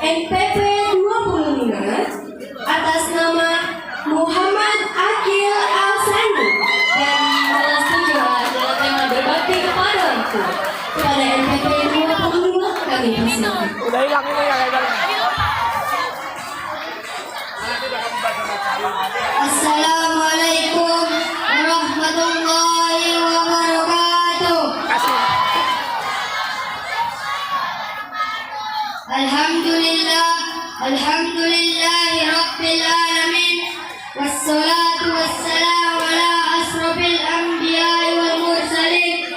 NPP 25 atas nama Muhammad Akil Alsani dan kelas 7 adalah tema berbakti kepada orang tua. Kepada NPP 25 kami persilakan. Udah hilang ini ya guys. Assalamualaikum warahmatullahi wabarakatuh. Alhamdulillahi rabbil alamin. Wassalatu wassalamu ala asrofil anbiya'i wal mursalin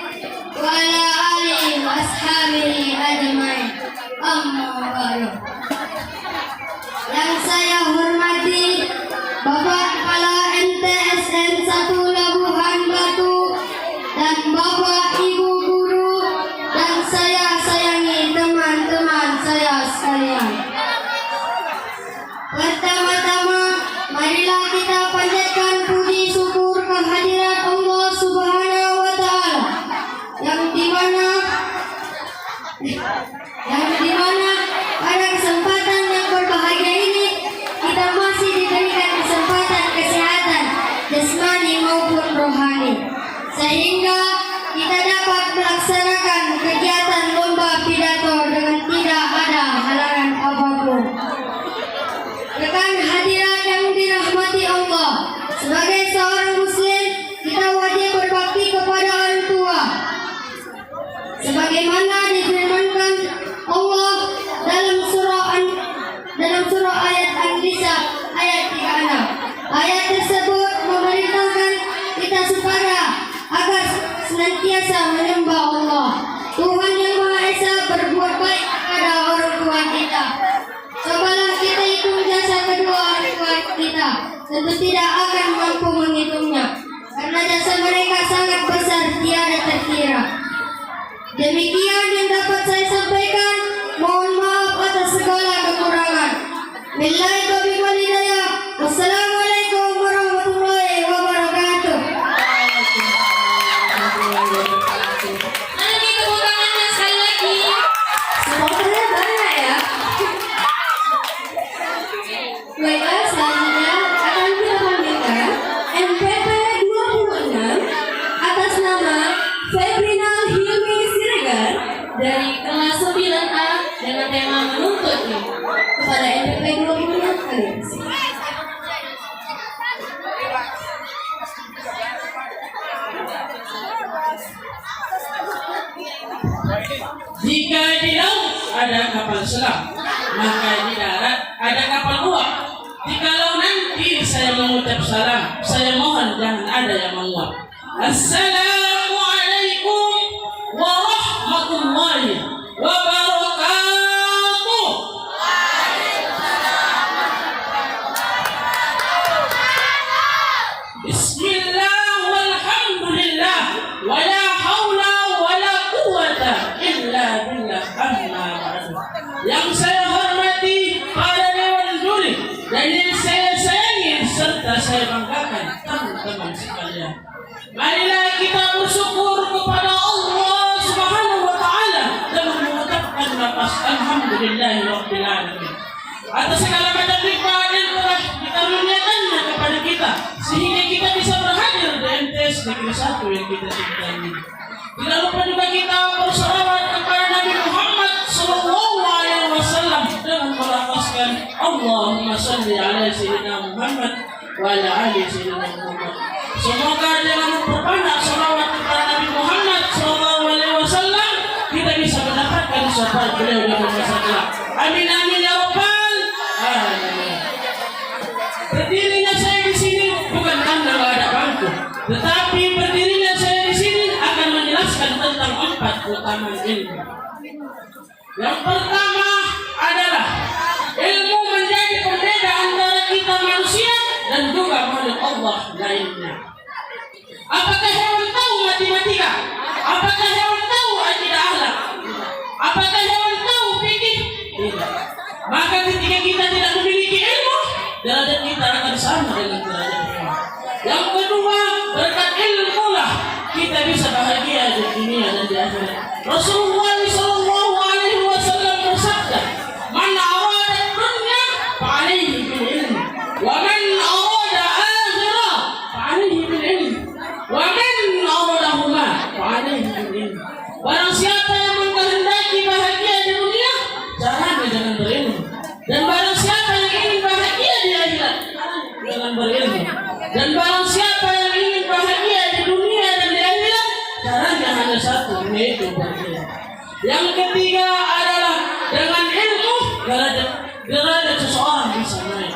wa ala alihi wa ashabihi ajma'in. Amma ba'du. Yang saya hormati Bapak Kepala MTSN 1 Labuhan Batu dan Bapak Ibu Guru dan saya sayangi teman-teman saya sekalian. Pertama-tama, marilah kita panjatkan puji syukur kehadirat Allah Subhanahu wa Ta'ala yang dimana pada kesempatan yang berbahagia ini kita masih diberikan kesempatan kesehatan jasmani maupun rohani, sehingga kita dapat melaksanakan kegiatan lomba pidato dengan tidak ada halangan apapun. Rekan hadirat yang dirahmati Allah, sebagai seorang muslim kita wajib berbakti kepada orang tua sebagaimana difirmankan Allah dalam surah ayat An-Nisa ayat 36. Ayat tersebut memerintahkan kita supaya agar senantiasa menyembah Allah Tuhan yang Maha Esa, berbuat baik kepada orang tua kita. Cobalah kita hitung jasa kedua orang tua kita, tentu tidak akan mampu menghitungnya karena jasa mereka sangat besar tiada terkira. Demikian yang dapat saya sampaikan. Mohon maaf atas segala kekurangan. Billahi taufiq wal hidayah. Wassalamualaikum warahmatullahi wabarakatuh. Lagi tepuk tangannya sekali lagi. Semoga banyak ya. Baiklah, selanjutnya akan kita panggilkan NPP 26 atas nama Febrinal Hilmi Siregar dari kelas 9A dengan tema menuntut ilmu. Kepada NPP 26 kali. Jika di laut ada kapal selam, maka di darat ada kapal uap. Jikalau nanti saya mengucap salam, saya mohon jangan ada yang menguap. Assalamualaikum warahmatullahi wabarakatuh. Bismillah walhamdulillah wa la hawla wa la quwwata illa billah. Amma ba'du. Yang saya hormati para dewan juri dan yang saya sayangi serta saya banggakan teman-teman sekalian, marilah kita bersyukur kepada Allah Subhanahu wa Ta'ala dengan mengucapkan lafaz alhamdulillahirabbil alamin atas segala macam nikmat yang telah dikaruniakannya kepada kita sehingga kita bisa berhadir di MTS Negeri 1 yang kita cintai ini. Tidak lupa juga kita berselawat kepada Nabi Muhammad SAW dengan melafazkan Allahumma salli ala sayyidina Muhammad wa ala ali sayyidina Muhammad. Semoga dengan memperbanyak selawat kepada Nabi Muhammad SAW kita bisa mendapatkan syafaat beliau di masa kelak. Amin amin ya rabbal alamin. Berdirinya saya di sini bukan karena nggak ada bangku, tetapi berdirinya saya di sini akan menjelaskan tentang 4 keutamaan ilmu. Yang pertama adalah ilmu menjadi pembeda antara kita manusia dan juga makhluk Allah lainnya. Apakah hewan tahu matematika? Apakah hewan tahu akidah akhlak? Apakah hewan tahu fikih? Tidak. Maka ketika kita tidak memiliki ilmu, derajat kita akan sama dengan derajat hewan. Yang kedua, berkat ilmu lah kita bisa bahagia di dunia dan di akhirat. Rasulullah SAW bersabda, "Man arada yaitu berilmu. Yang ketiga adalah dengan ilmu derajat seseorang bisa naik.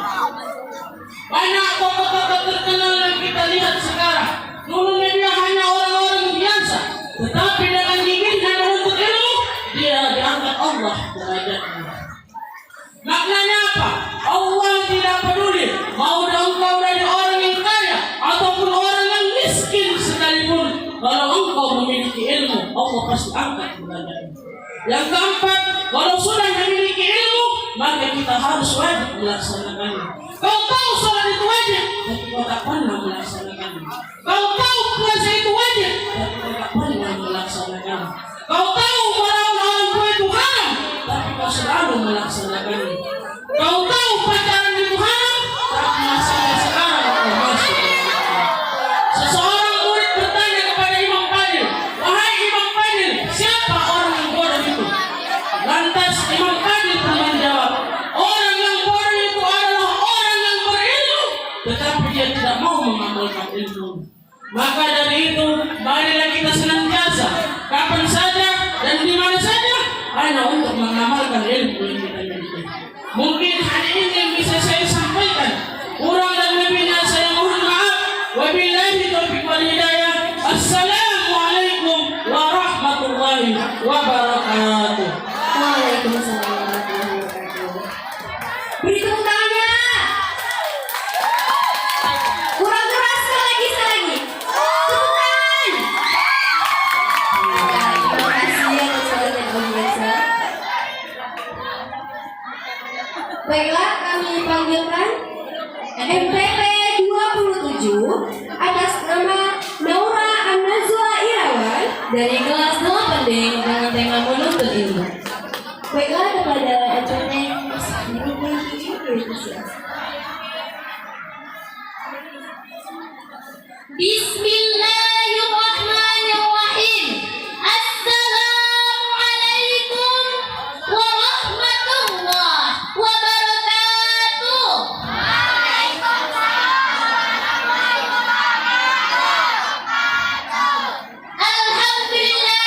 Banyak tokoh-tokoh terkenal yang kita lihat sekarang, dulunya dia hanya orang-orang biasa, tetapi dengan giginya menuntut ilmu, dia diangkat Allah derajatnya. Maknanya apa? Allah tidak peduli mau engkau dari orang yang kaya ataupun orang yang miskin sekalipun. Kalau engkau memiliki ilmu, Allah pasti angkat derajatnya. Yang keempat, kalau sudah memiliki ilmu, maka kita harus wajib melaksanakannya. Kau tahu sholat itu wajib, tapi kau tak pernah melaksanakannya. Kau tahu puasa itu wajib, tapi kau tak pernah melaksanakannya. Kau tahu melawan orang tua itu haram, tapi kau selalu melaksanakannya. Kau tahu pacaran itu haram, tapi masih sekarang kau masuk. Seseorang murid bertanya kepada Imam Fadil, wahai Imam Fadil, siapa orang yang bodoh itu? Lantas Imam Fadil pun menjawab, orang yang bodoh itu adalah orang yang berilmu, tetapi dia tidak mau mengamalkan ilmu. Maka dari itu, marilah kita senantiasa, kapan saja dan di mana saja, hanya untuk mengamalkan ilmu yang kita miliki. Mungkin hanya ini yang bisa saya sampaikan. Kurang dan lebihnya saya mohon maaf. Wabillahi taufiq wal hidayah. Assalamualaikum warahmatullahi wabarakatuh. Waalaikumsalam warahmatullahi wabarakatuh. Beri tepuk tangannya. Kurang keras sekali lagi. Tepuk tangan. Terima kasih atas yang biasa. Baiklah, kami panggilkan MPP 27 atas nama Naura An-Nazwa Irawan dari kelas 8D dengan tema menuntut ilmu. Baiklah, kepada MPP Bismillahirrahmanirrahim. Assalamualaikum warahmatullahi wabarakatuh. Alhamdulillah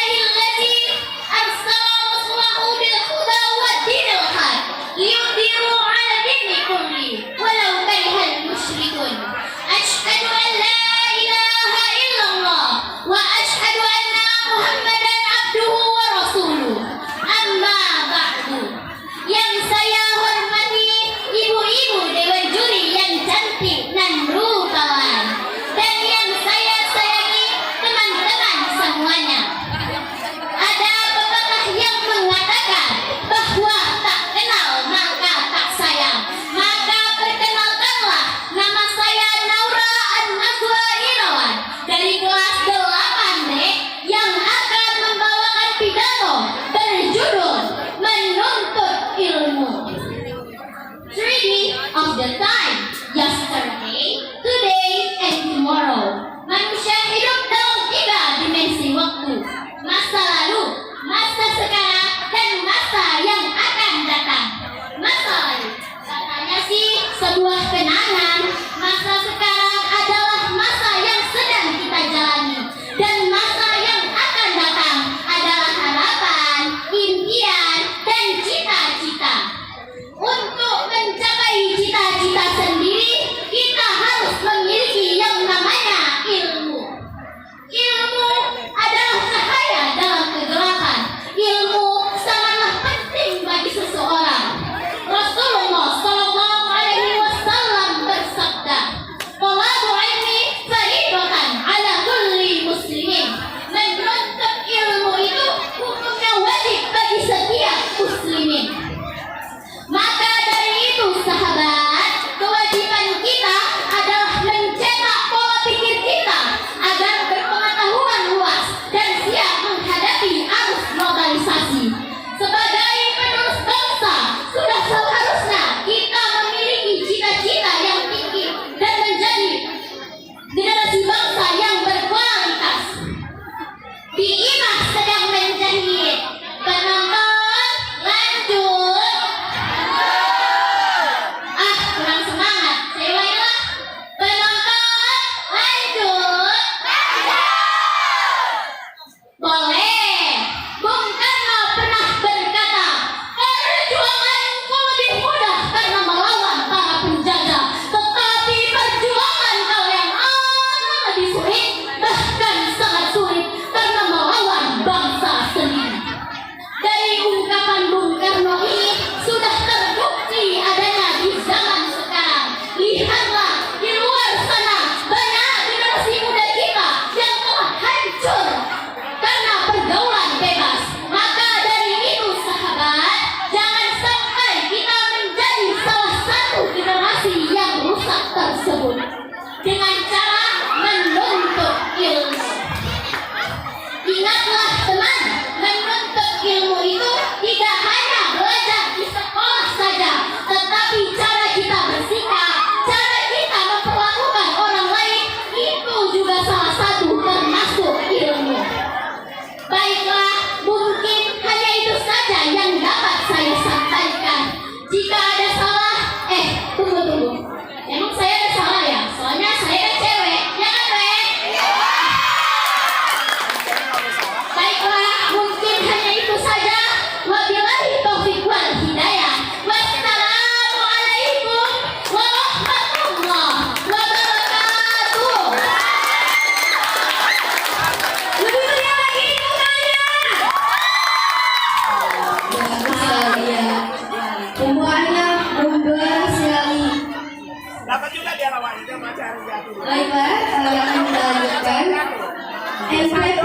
MPP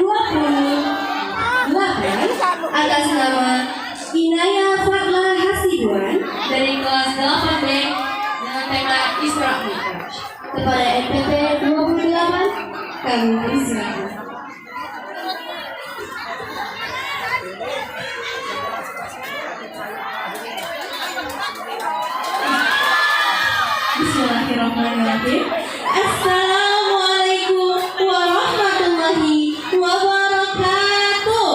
28 atas nama Inaya Fatla Hasibuan dari kelas 8B dengan tema Isra Mi'raj. kepada MPP 28 kami persilakan. Bismillahirrahmanirrahim. Assalamualaikum warahmatullahi wabarakatuh.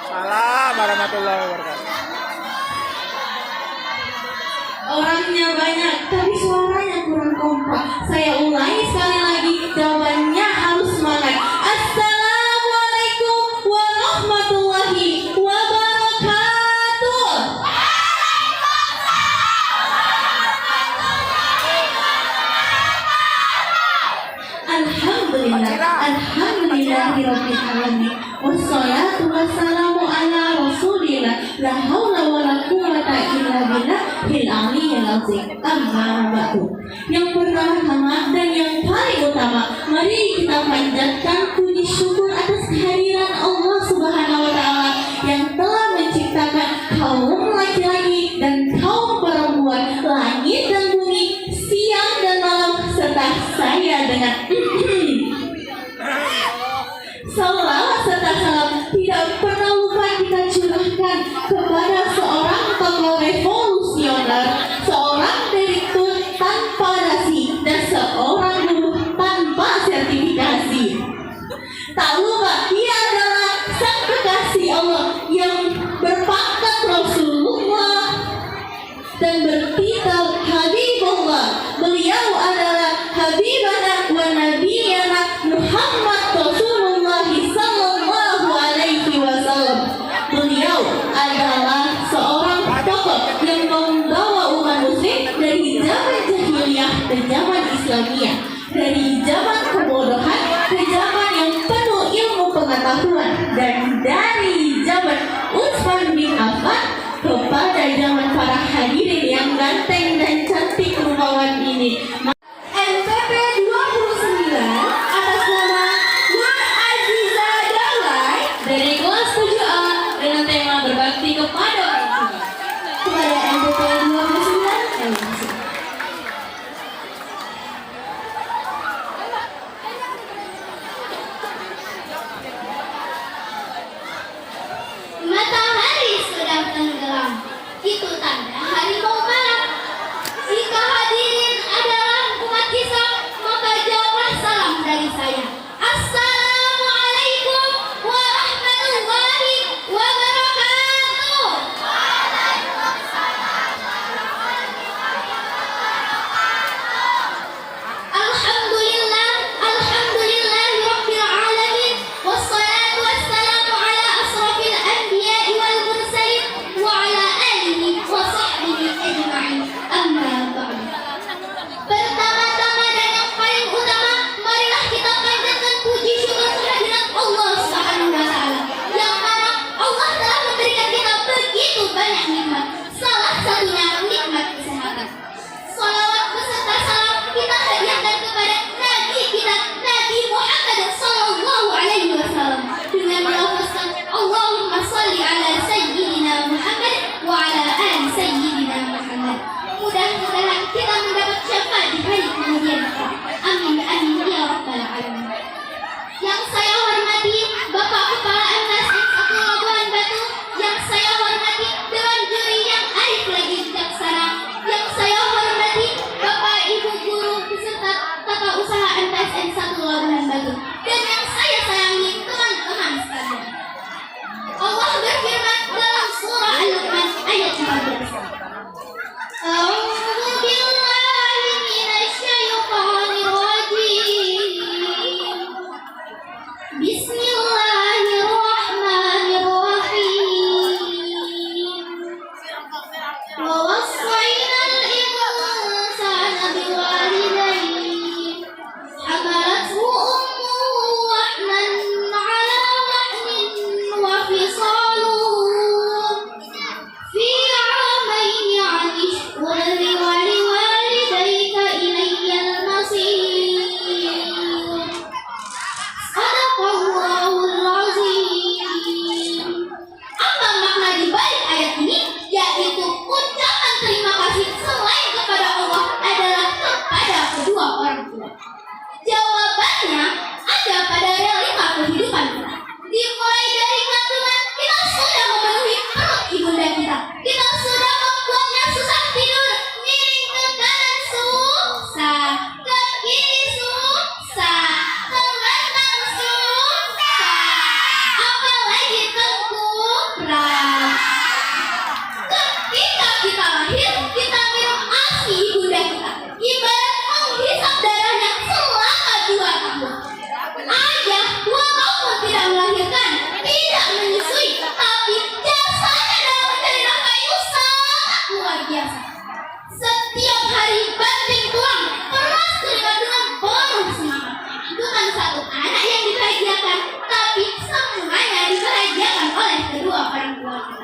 Salam warahmatullahi wabarakatuh. Orangnya banyak, tapi suaranya kurang kompak. Saya ulangi sekali lagi, jawabannya harus semangat. Assalamualaikum warahmatullahi wabarakatuh. Alhamdulillahirabbil alamin. Wassalatu wassalamu ala Rasulillah. La haula wala quwwata illa billahil aliyyil azim. Amma ba'du. Yang pertama dan yang paling utama, mari kita panjatkan puji syukur atas kehadiran Allah Subhanahu wa taala yang telah menciptakan kaum laki-laki dan kaum perempuan, langit dan bumi, siang dan malam, serta saya dengan salawat serta salam tidak pernah lupa kita curahkan kepada seorang tokoh revolusioner, seorang direktur tanpa dasi, dan seorang guru tanpa sertifikasi. Tak lupa ia adalah sang kekasih Allah yang berpangkat Rasulullah dan bertitel Habibullah. Beliau adalah Habibana wa Nabiyana Muhammad Rasulullah sallallahu alaihi wasallam. Beliau adalah seorang tokoh yang membawa umat muslim dari zaman jahiliyah ke zaman Islamiyah, dari zaman kebodohan ke zaman yang penuh ilmu pengetahuan, dan dari zaman Utsman bin Affan kepada zaman para hadirin yang ganteng dan cantik rupawan ini. MPP 29 atas nama Nur Aziza Dawai dari kelas 7A dengan tema berbakti kepada orang tua. Kepada MPP 29 kami persilakan. Matahari sedang tenggelam, itu tanda hari mau malam. Jika hadirin adalah umat Islam, maka jawablah salam dari saya. Assalamualaikum warahmatullahi wabarakatuh. Alhamdulillah, alhamdulillahirabbil alamin. Wassalatu wassalamu ala asrafil anbiya'i wal mursalin wa ala alihi wa sahbihi ajma'in. Amma ba'du. Pertama-tama dan yang paling utama, marilah kita panjatkan puji syukur kehadirat Allah Subhanahu wa taala, yang mana Allah telah memberikan kita begitu banyak nikmat. Salah satunya nikmat kesehatan. Salawat beserta salam kita hadiahkan kepada Nabi kita, Nabi Muhammad sallallahu alaihi wasallam, dengan melafazkan Allahumma shalli ala sayyidina Muhammad wa ala ali sayyidina Muhammad. Mudah-mudahan kita mendapat syafaat di hari kemudian. Amin amin ya rabbal alamin. Yang saya hormati Bapak Kepala MTS N1 Labuhan Batu, yang saya hormati Dewan Juri yang arif lagi bijaksana, yang saya hormati Bapak Ibu guru beserta tata usaha MTS N1 Labuhan Batu, dan yang saya sayangi teman-teman sekalian. Allah berfirman dalam surah Al-Luqman ayat 14. A'udzu billahi minasyaitonir rajim. Bismillahirrahmanirrahim. Wa wassaynal insana biwalidayhi hamalathu ummuhu wahnan 'ala wahnin wa fisaluhu fi 'amayn 'an ishkur li wa liwalidayka ilayyal masir. bukan satu anak yang dibahagiakan, tapi semuanya dibahagiakan oleh kedua orang tua kita.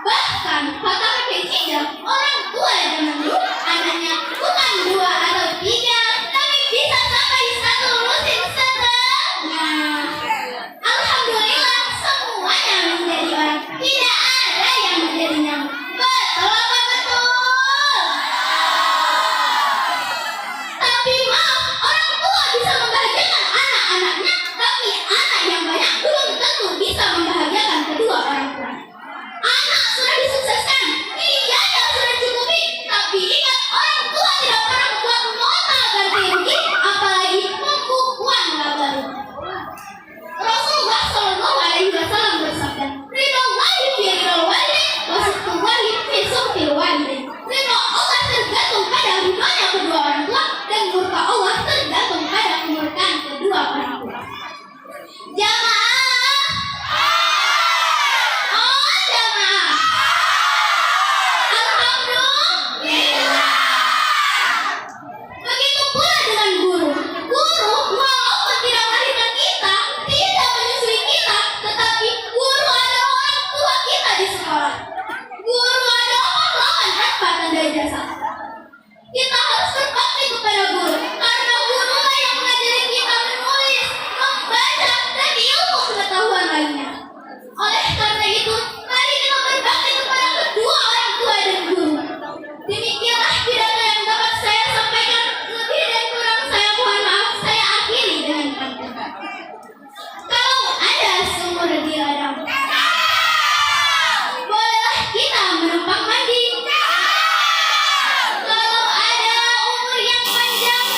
Bahkan kata kakek Cijang, orang tua zaman dulu anaknya bukan dua atau tiga, tapi bisa sampai satu lusin setengah. Alhamdulillah semuanya menjadi orang, tidak ada yang menjadi nyamuk. Betul apa betul? Tapi maaf, orang tua bisa membahagiakan anak-anaknya, tapi anak yang banyak belum tentu bisa membahagiakan kedua orang tua. Anak sudah disukseskan, biaya sudah cukupi, tapi ingat orang tua tidak pernah membuat nota ganti rugi, apalagi membuk uang baru. Rasulullah Shallallahu Alaihi Wasallam bersabda, ridho wajib fi ridho walidin, wasuktu wajib fi sukti walidin. Ridho Allah tergantung pada ridhonya kedua orang tua, dan murka Allah tergantung pada kemurkaan kedua orang tua. Jamaah, oh jamaah, alhamdulillah. Begitu pula dengan guru. Guru walaupun tidak melahirkan kita, tidak menyusui kita, tetapi guru adalah orang tua kita di sekolah. Guru adalah pahlawan tanpa tanda jasa. Kita harus berbakti kepada guru, karena gurulah yang mengajari kita menulis, membaca, dan ilmu pengetahuan lainnya. Oleh karena itu, mari kita berbakti kepada kedua orang tua dan guru. Demikianlah pidato yang dapat saya sampaikan. Lebih dan kurang saya mohon maaf. Saya akhiri dengan kata-kata, kalau ada sumur di ladang, bolehlah kita menumpang mandi. Kalau ada umur yang panjang,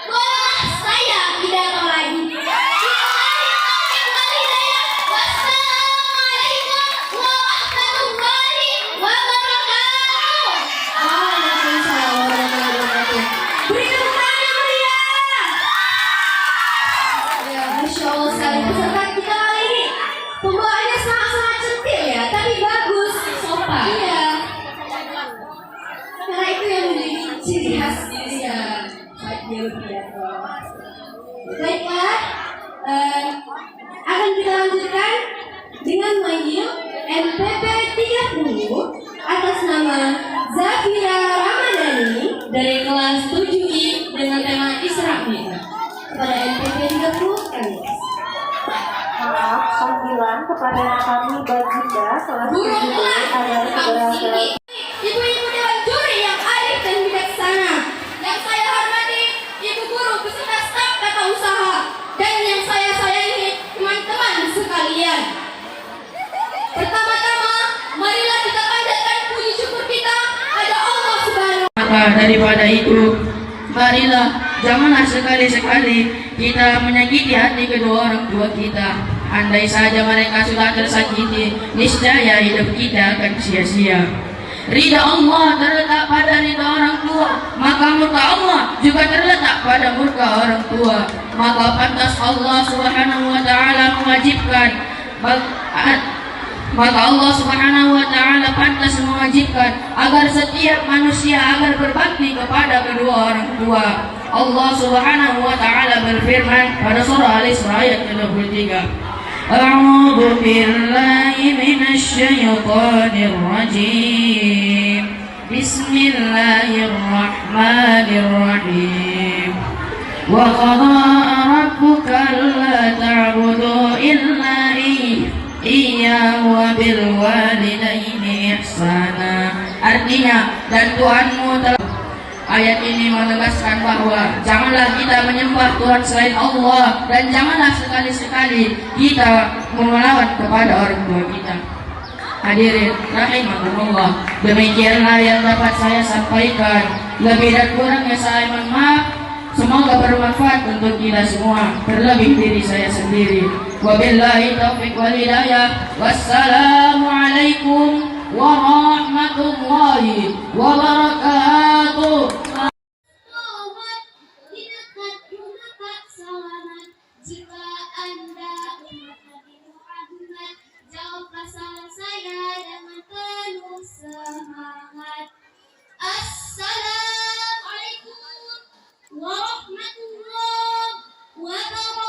bolehlah saya pidato lagi. Billahi taufiq wal hidayah. Wassalamualaikum warahmatullahi wabarakatuh. Waalaikumsalam warahmatullahi wabarakatuh. Beri tepuk tangan yang meriah. Ya, Masya Allah sekali peserta kita kali ini. Pembawaannya sangat-sangat centil ya, tapi bagus, sopan. Iya. Karena itu yang menjadi ciri khas Indonesia. Baik dia berpidato. Baiklah, akan kita lanjutkan dengan manggil NPP 30 atas nama Zafira Ramadhani dari kelas 7I dengan tema Isra Mi'raj. Kepada NPP 30 kami. Maaf, panggilan kepada kami Baginda kelas Guru 7B mulai agar segera sini. Ibu-ibu dewan juri yang arif dan bijaksana, yang saya hormati ibu guru beserta staf tata usaha, dan yang saya sayangi teman-teman sekalian. Pertama-tama, marilah kita panjatkan puji syukur kita pada Allah Subhanahu. Maka daripada itu, marilah janganlah sekali-sekali kita menyakiti hati kedua orang tua kita. Andai saja mereka sudah tersakiti, niscaya hidup kita akan sia-sia. Ridha Allah terletak pada ridha orang tua, maka murka Allah juga terletak pada murka orang tua. Maka pantas Allah Subhanahu wa taala mewajibkan maka Allah Subhanahu wa taala pantas mewajibkan agar setiap manusia agar berbakti kepada kedua orang tua. Allah Subhanahu wa taala berfirman pada surah Al-Isra ayat 23. A'udzu billahi minasy syaithanir rajim. Bismillahirrahmanirrahim. Wa qada rabbuka alla ta'budu illa iyyahu wa bil walidaini ihsana. Artinya, dan Tuhanmu telah. Ayat ini menegaskan bahwa janganlah kita menyembah Tuhan selain Allah, dan janganlah sekali-sekali kita melawan kepada orang tua kita. Hadirin rahimakumullah, demikianlah yang dapat saya sampaikan. Lebih dan kurangnya saya mohon maaf. Semoga bermanfaat untuk kita semua, terlebih diri saya sendiri. Wabillahi taufiq wal hidayah. Wassalamualaikum warahmatullahi wabarakatuh. Selamat di dekat rumah Pak Salamat. Jika Anda umat Nabi Muhammad, jawablah salam saya dengan penuh semangat. Assalamualaikum warahmatullahi wabarakatuh.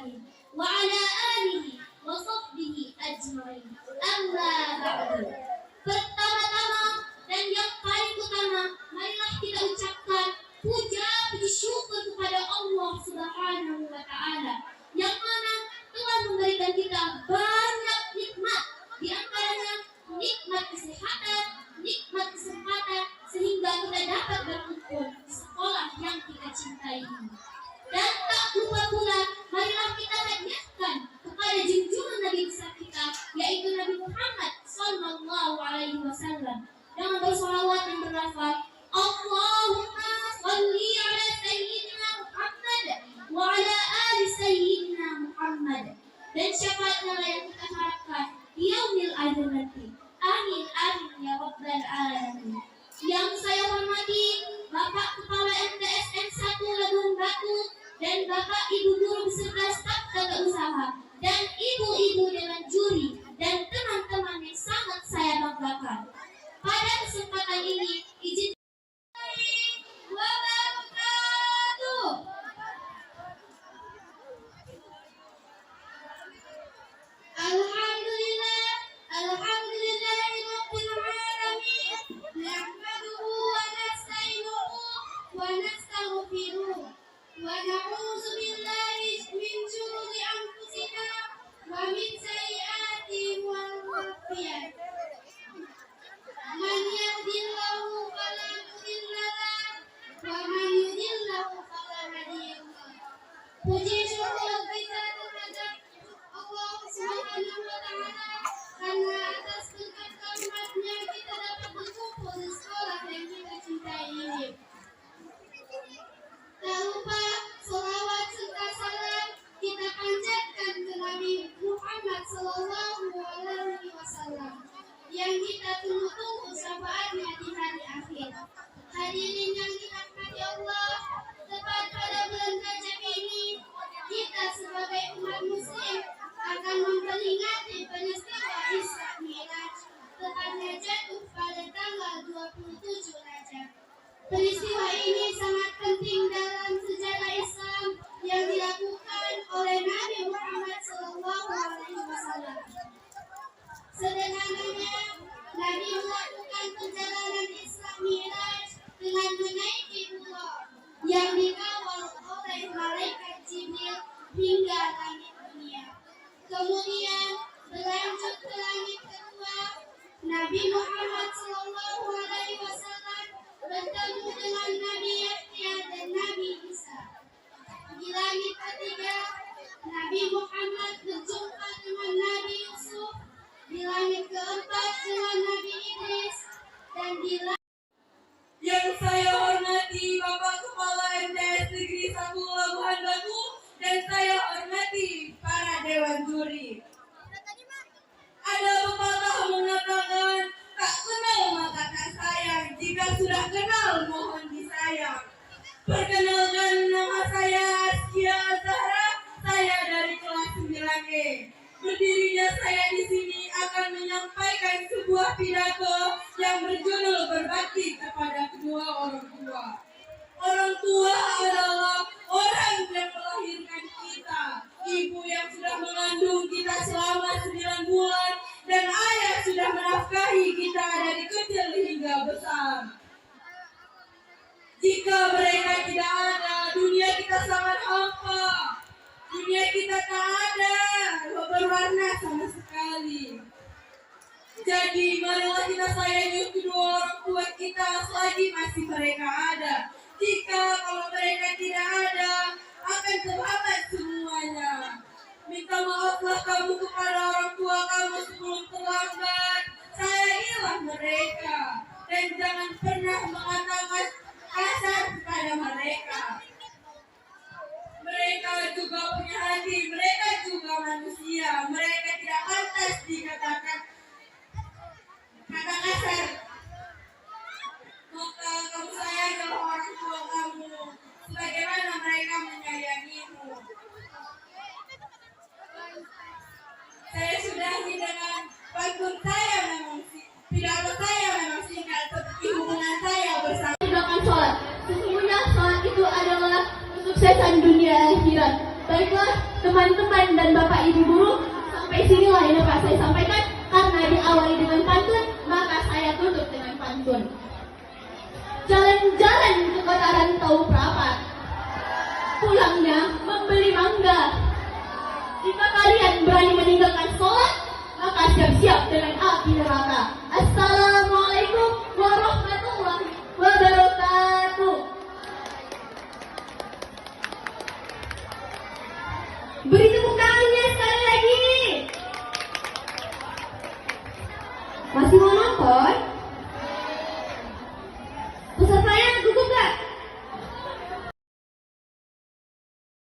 المرسلين وعلى آله وصحبه أجمعين. Amma ba'du. Pertama-tama dan yang paling utama, marilah kita ucapkan puja puji syukur kepada Allah Subhanahu wa taala yang mana telah memberikan kita banyak nikmat, di antaranya nikmat kesehatan, nikmat kesempatan sehingga kita dapat berkumpul di sekolah yang kita cintai ini. Dan tak lupa pula, marilah kita hadiahkan kepada junjungan Nabi besar kita, yaitu Nabi Muhammad Sallallahu Alaihi Wasallam, dengan bersolawat dan berlafaz Allahumma salli ala Sayyidina Muhammad wa ala ali Sayyidina Muhammad. Dan syafaatnya yang kita harapkan di yaumil akhir nanti. Amin amin ya rabbal alamin. Yang saya hormati Bapak Kepala MTSN 1 Labuhan Batu dan Bapak Ibu guru beserta staf tata usaha dan ibu-ibu dewan juri dan teman-teman yang sangat saya banggakan. Pada kesempatan ini izin wabarakatuh. Alhamdulillah, alhamdulillahirabbil alamin. Nahmaduhu wa nasta'inuhu wa nastaghfiruh wa na'udzu billahi min shururi anfusina wa min sayyiati a'malina. Man yahdihillahu fala mudilla lahu wa man yudlilhu fala hadiya lahu. Puji syukur kita terhadap Allah Subhanahu wa taala karena atas berkat rahmat-Nya kita dapat berkumpul di sekolah yang kita cintai ini. Tak lupa selawat serta salam kita panjatkan ke Nabi Muhammad Sallallahu Alaihi Wasallam yang kita tunggu-tunggu syafaatnya di hari akhir. Hadirin yang dirahmati Allah, tepat pada bulan Rajab ini kita sebagai umat muslim akan memperingati peristiwa Isra Mi'raj, tepatnya jatuh pada tanggal 27 Rajab. Peristiwa ini sangat penting dalam sejarah Islam yang dilakukan oleh Nabi Muhammad SAW. Sederhananya, Nabi melakukan perjalanan Isra Mi'raj dengan menaiki bulan yang dikawal oleh malaikat Jibril hingga langit dunia. Kemudian berlanjut ke langit kedua, Nabi Muhammad SAW bertemu dengan Nabi Yahya dan Nabi Isa. Di langit ketiga, Nabi Muhammad berjumpa dengan Nabi Yusuf. Di langit keempat dengan Nabi Idris, dan di yang saya hormati Bapak Kepala MTS Negeri 1 Labuhan Batu dan saya hormati para dewan juri. Ada pepatah mengatakan tak kenal maka tak sayang, jika sudah kenal mohon disayang. Perkenalkan, nama saya Askia Azhara, saya dari kelas 9E. Berdirinya saya di sini akan menyampaikan sebuah pidato yang berjudul berbakti kepada kedua orang tua. Orang tua adalah orang yang melahirkan kita, ibu yang sudah mengandung kita selama 9 bulan, dan ayah sudah menafkahi kita dari kecil hingga besar. Jika mereka tidak ada, dunia kita sangat hampa. Dunia kita tak ada, berwarna sama sekali. Jadi marilah kita sayangi kedua orang tua kita selagi masih mereka ada. Jika kalau mereka tidak ada, akan terlambat semuanya. Minta maaflah kamu kepada orang tua kamu sebelum terlambat. Sayangilah mereka dan jangan pernah mengatakan kasar kepada mereka. Mereka juga punya hati, mereka juga manusia. Mereka tidak pantas dikatakan kata kasar. Maka kamu sayangilah orang tua kamu sebagaimana mereka menyayangimu. Saya sudahi dengan pantun saya memang pidato saya memang singkat, seperti hubungan saya bersama. Tindakan sholat. Sesungguhnya sholat itu adalah kesuksesan dunia akhirat. Baiklah teman-teman dan Bapak Ibu guru, sampai sinilah yang dapat saya sampaikan. Karena diawali dengan pantun, maka saya tutup dengan pantun. Jalan-jalan ke kota rantau perapat, pulangnya membeli mangga. Jika kalian berani meninggalkan sholat, maka siap-siap dengan api neraka. Assalamualaikum warahmatullahi wabarakatuh. Beri tepuk tangannya sekali lagi. Masih mau nonton?